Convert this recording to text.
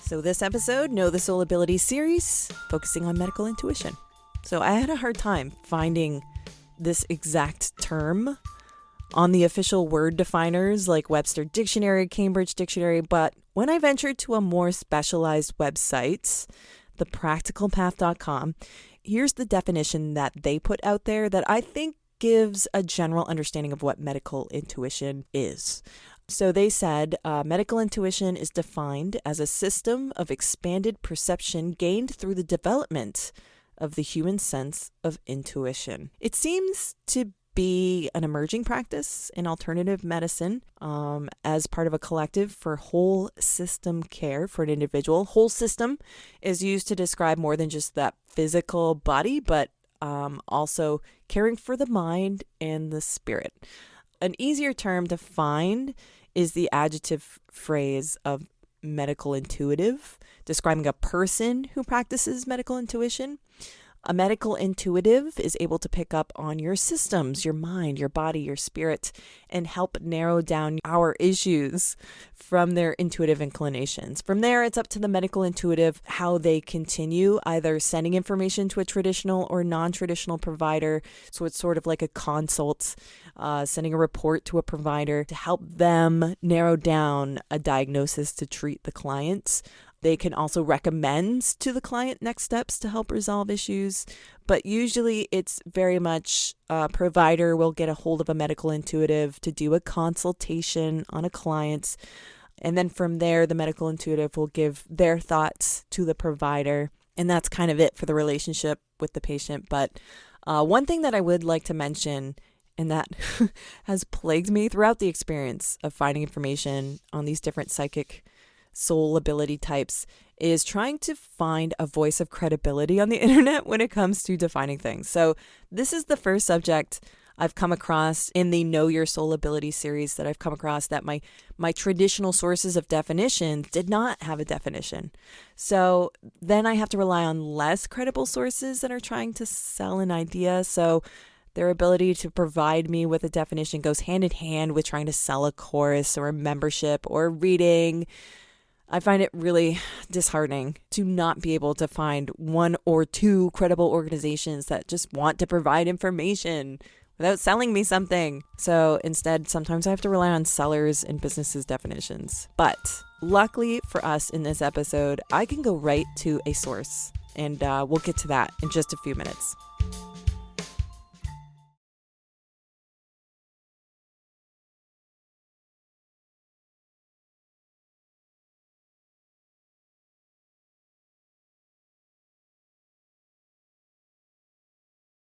So this episode, Know the Soul Ability series, focusing on medical intuition. So I had a hard time finding this exact term on the official word definers like Webster Dictionary, Cambridge Dictionary, but when I ventured to a more specialized website, thepracticalpath.com, here's the definition that they put out there that I think gives a general understanding of what medical intuition is. So they said medical intuition is defined as a system of expanded perception gained through the development of the human sense of intuition. It seems to be an emerging practice in alternative medicine as part of a collective for whole system care for an individual. Whole system is used to describe more than just that physical body, but also caring for the mind and the spirit. An easier term to find is the adjective phrase of medical intuitive, describing a person who practices medical intuition. A medical intuitive is able to pick up on your systems, your mind, your body, your spirit, and help narrow down our issues from their intuitive inclinations. From there, it's up to the medical intuitive how they continue either sending information to a traditional or non-traditional provider. So it's sort of like a consult, sending a report to a provider to help them narrow down a diagnosis to treat the clients. They can also recommend to the client next steps to help resolve issues, but usually it's very much a provider will get a hold of a medical intuitive to do a consultation on a client, and then from there the medical intuitive will give their thoughts to the provider, and that's kind of it for the relationship with the patient. But one thing that I would like to mention, and that has plagued me throughout the experience of finding information on these different psychic soul ability types, is trying to find a voice of credibility on the internet when it comes to defining things. So this is the first subject I've come across in the Know Your Soul Ability series that I've come across that my traditional sources of definitions did not have a definition. So then I have to rely on less credible sources that are trying to sell an idea. So their ability to provide me with a definition goes hand in hand with trying to sell a course or a membership or a reading. I find it really disheartening to not be able to find one or two credible organizations that just want to provide information without selling me something. So instead, sometimes I have to rely on sellers and businesses' definitions. But luckily for us in this episode, I can go right to a source, and we'll get to that in just a few minutes.